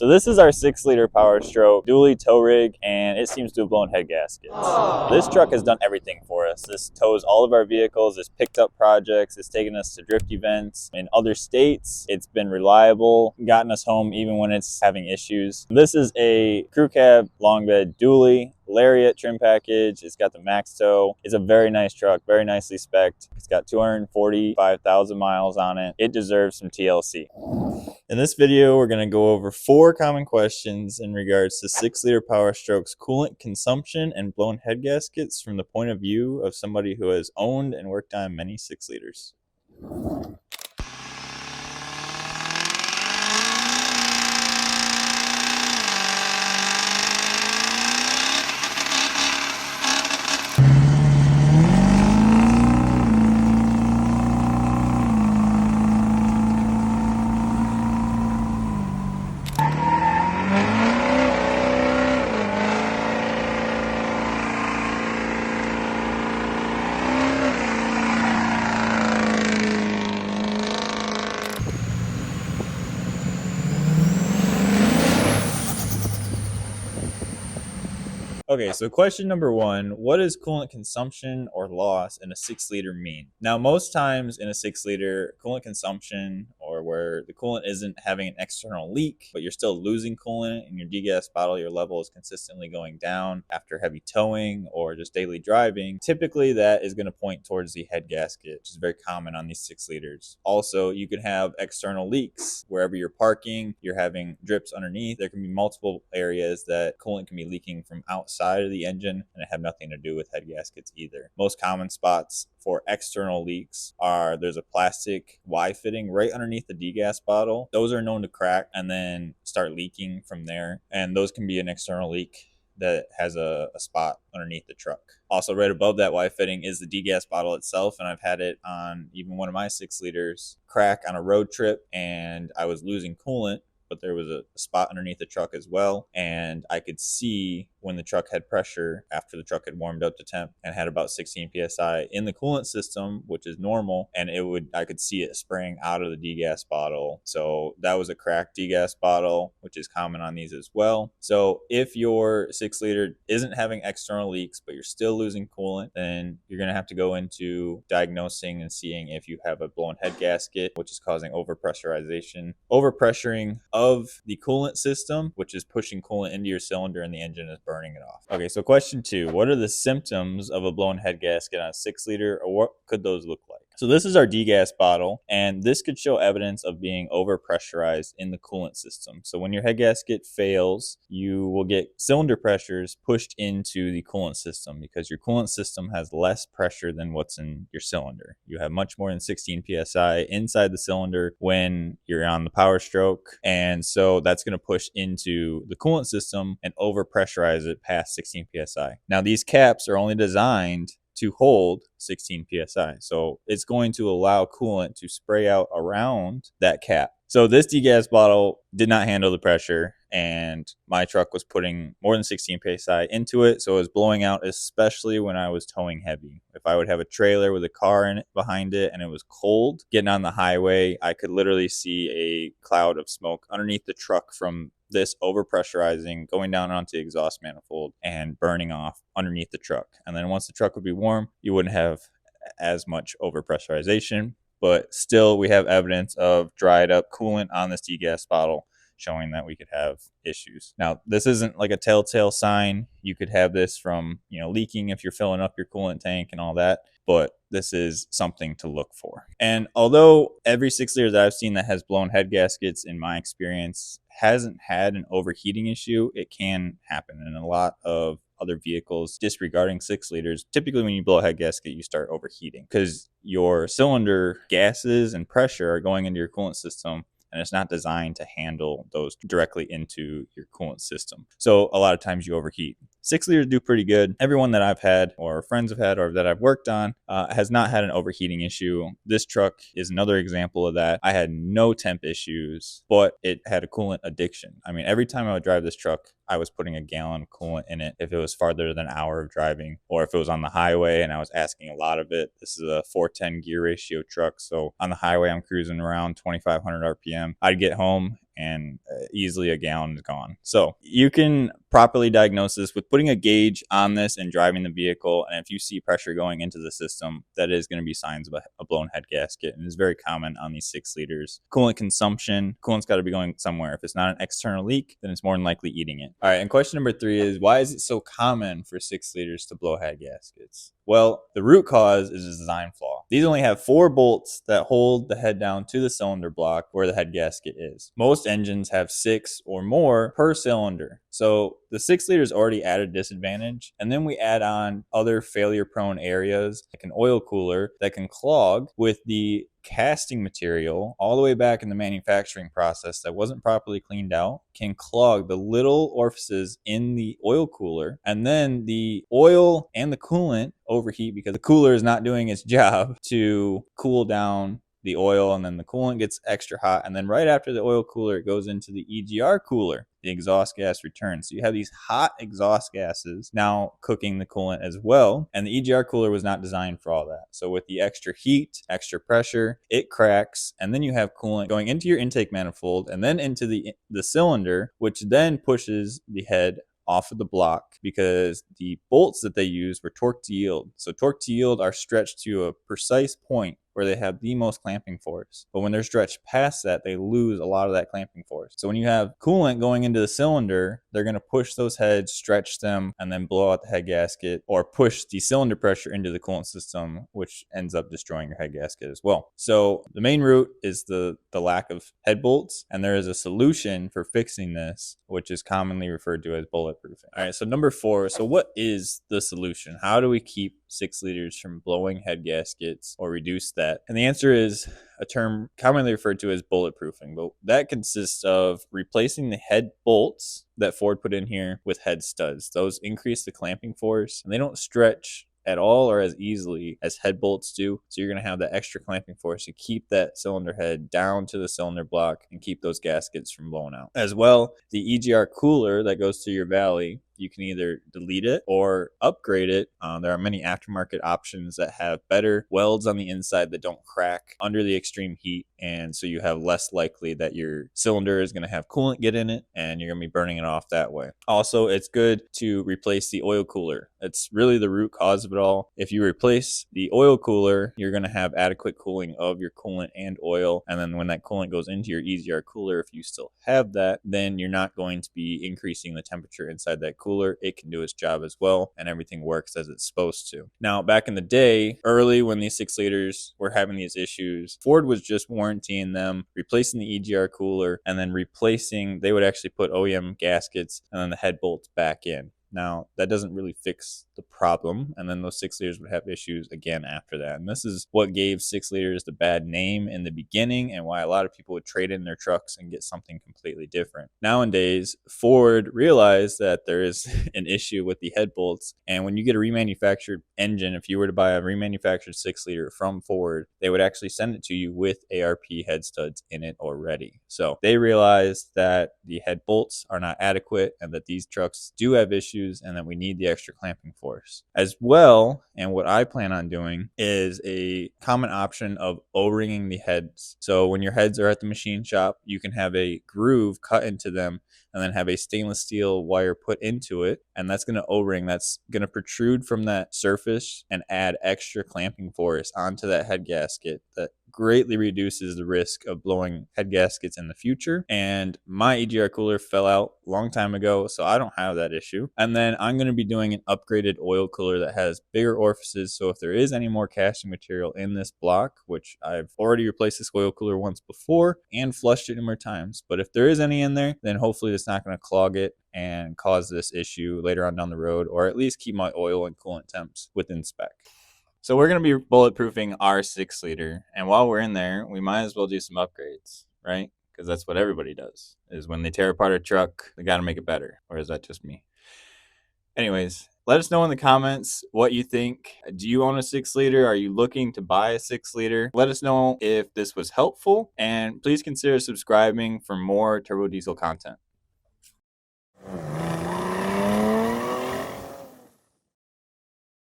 So this is our 6-liter Powerstroke dually tow rig, and it seems to have blown head gaskets. This truck has done everything for us. This tows all of our vehicles. It's picked up projects. It's taken us to drift events in other states. It's been reliable, gotten us home even when it's having issues. This is a crew cab long bed dually Lariat trim package. It's got the max tow. It's a very nice truck, very nicely spec'd. It's got 245,000 miles on it. It deserves some TLC. In this video, we're going to go over 4 common questions in regards to 6-liter Powerstroke's coolant consumption and blown head gaskets from the point of view of somebody who has owned and worked on many 6-liters. Okay, so question number 1, what does coolant consumption or loss in a 6-liter mean? Now, most times in a 6-liter, coolant consumption, or where the coolant isn't having an external leak, but you're still losing coolant in your degas bottle, your level is consistently going down after heavy towing or just daily driving, typically that is going to point towards the head gasket, which is very common on these 6-liters. Also, you can have external leaks. Wherever you're parking, you're having drips underneath. There can be multiple areas that coolant can be leaking from outside of the engine, and it have nothing to do with head gaskets either. Most common spots for external leaks are there's a plastic Y fitting right underneath the degas bottle. Those are known to crack and then start leaking from there, and those can be an external leak that has a spot underneath the truck. Also, right above that Y fitting is the degas bottle itself, and I've had it on even one of my 6-liters crack on a road trip, and I was losing coolant, but there was a spot underneath the truck as well, and I could see when the truck had pressure after the truck had warmed up to temp and had about 16 psi in the coolant system, which is normal, and I could see it spraying out of the degas bottle. So that was a cracked degas bottle, which is common on these as well. So if your 6-liter isn't having external leaks but you're still losing coolant, then you're going to have to go into diagnosing and seeing if you have a blown head gasket, which is causing overpressuring of the coolant system, which is pushing coolant into your cylinder, and the engine is burning it off. Okay, so question 2, what are the symptoms of a blown head gasket on a 6-liter, or what could those look like? So this is our degas bottle, and this could show evidence of being overpressurized in the coolant system. So when your head gasket fails, you will get cylinder pressures pushed into the coolant system because your coolant system has less pressure than what's in your cylinder. You have much more than 16 psi inside the cylinder when you're on the Powerstroke, and so that's going to push into the coolant system and overpressurize it past 16 psi. Now, these caps are only designed to hold 16 psi. So it's going to allow coolant to spray out around that cap. So this degas bottle did not handle the pressure, and my truck was putting more than 16 psi into it, so it was blowing out, especially when I was towing heavy. If I would have a trailer with a car in it behind it and it was cold, getting on the highway, I could literally see a cloud of smoke underneath the truck from this overpressurizing, going down onto the exhaust manifold and burning off underneath the truck. And then once the truck would be warm, you wouldn't have as much overpressurization, but still we have evidence of dried up coolant on this degas bottle, showing that we could have issues. Now, this isn't like a telltale sign. You could have this from, leaking if you're filling up your coolant tank and all that, but this is something to look for. And although every 6-liter that I've seen that has blown head gaskets, in my experience, hasn't had an overheating issue, it can happen in a lot of other vehicles disregarding 6-liters. Typically when you blow a head gasket, you start overheating because your cylinder gases and pressure are going into your coolant system, and it's not designed to handle those directly into your coolant system. So a lot of times you overheat. 6-liters do pretty good. Everyone that I've had or friends have had or that I've worked on has not had an overheating issue. This truck is another example of that. I had no temp issues, but it had a coolant addiction. I mean, every time I would drive this truck, I was putting a gallon of coolant in it if it was farther than an hour of driving, or if it was on the highway and I was asking a lot of it. This is a 410 gear ratio truck, so on the highway I'm cruising around 2,500 RPM. I'd get home and easily a gallon is gone. So you can properly diagnose this with putting a gauge on this and driving the vehicle. And if you see pressure going into the system, that is going to be signs of a blown head gasket, and it's very common on these 6 liters. Coolant consumption, coolant's got to be going somewhere. If it's not an external leak, then it's more than likely eating it. All right, and question number 3 is, why is it so common for 6 liters to blow head gaskets? Well, the root cause is a design flaw. These only have 4 bolts that hold the head down to the cylinder block where the head gasket is. Most engines have 6 or more per cylinder. So the 6 liters already at a disadvantage. And then we add on other failure prone areas like an oil cooler that can clog with the casting material all the way back in the manufacturing process that wasn't properly cleaned out, can clog the little orifices in the oil cooler, and then the oil and the coolant overheat because the cooler is not doing its job to cool down the oil, and then the coolant gets extra hot, and then right after the oil cooler it goes into the EGR cooler, the exhaust gas returns. So you have these hot exhaust gases now cooking the coolant as well, and the EGR cooler was not designed for all that. So with the extra heat, extra pressure, it cracks, and then you have coolant going into your intake manifold and then into the cylinder, which then pushes the head off of the block because the bolts that they use were torque to yield. So torque to yield are stretched to a precise point where they have the most clamping force. But when they're stretched past that, they lose a lot of that clamping force. So when you have coolant going into the cylinder, they're going to push those heads, stretch them, and then blow out the head gasket, or push the cylinder pressure into the coolant system, which ends up destroying your head gasket as well. So the main root is the lack of head bolts, and there is a solution for fixing this, which is commonly referred to as bulletproofing. All right, so number 4. So what is the solution? How do we keep 6 liters from blowing head gaskets or reduce that? And the answer is a term commonly referred to as bulletproofing, but that consists of replacing the head bolts that Ford put in here with head studs. Those increase the clamping force, and they don't stretch at all or as easily as head bolts do. So you're going to have that extra clamping force to keep that cylinder head down to the cylinder block and keep those gaskets from blowing out. As well, the EGR cooler that goes through your valley, you can either delete it or upgrade it. There are many aftermarket options that have better welds on the inside that don't crack under the extreme heat, and so you have less likely that your cylinder is going to have coolant get in it and you're going to be burning it off that way. Also, it's good to replace the oil cooler. It's really the root cause of it all. If you replace the oil cooler, you're going to have adequate cooling of your coolant and oil, and then when that coolant goes into your EGR cooler, if you still have that, then you're not going to be increasing the temperature inside that cooler. It can do its job as well, and everything works as it's supposed to. Now, back in the day, early when these 6 liters were having these issues, Ford was just warrantying them, replacing the EGR cooler, and then they would actually put OEM gaskets and then the head bolts back in. Now, that doesn't really fix the problem, and then those 6 liters would have issues again after that. And this is what gave 6 liters the bad name in the beginning and why a lot of people would trade in their trucks and get something completely different. Nowadays, Ford realized that there is an issue with the head bolts, and when you get a remanufactured engine, if you were to buy a remanufactured 6 liter from Ford, they would actually send it to you with ARP head studs in it already. So they realized that the head bolts are not adequate and that these trucks do have issues, and that we need the extra clamping force as well. And what I plan on doing is a common option of O-ringing the heads. So when your heads are at the machine shop, you can have a groove cut into them and then have a stainless steel wire put into it, and that's going to O-ring. That's going to protrude from that surface and add extra clamping force onto that head gasket that greatly reduces the risk of blowing head gaskets in the future. And my EGR cooler fell out a long time ago, so I don't have that issue. And then I'm going to be doing an upgraded oil cooler that has bigger orifices, so if there is any more casting material in this block, which I've already replaced this oil cooler once before and flushed it numerous times, but if there is any in there, then hopefully it's not going to clog it and cause this issue later on down the road, or at least keep my oil and coolant temps within spec. So we're going to be bulletproofing our 6 liter, and while we're in there, we might as well do some upgrades, right? Because that's what everybody does, is when they tear apart a truck, they got to make it better. Or is that just me? Anyways, let us know in the comments what you think. Do you own a 6 liter? Are you looking to buy a 6 liter? Let us know if this was helpful, and please consider subscribing for more turbo diesel content.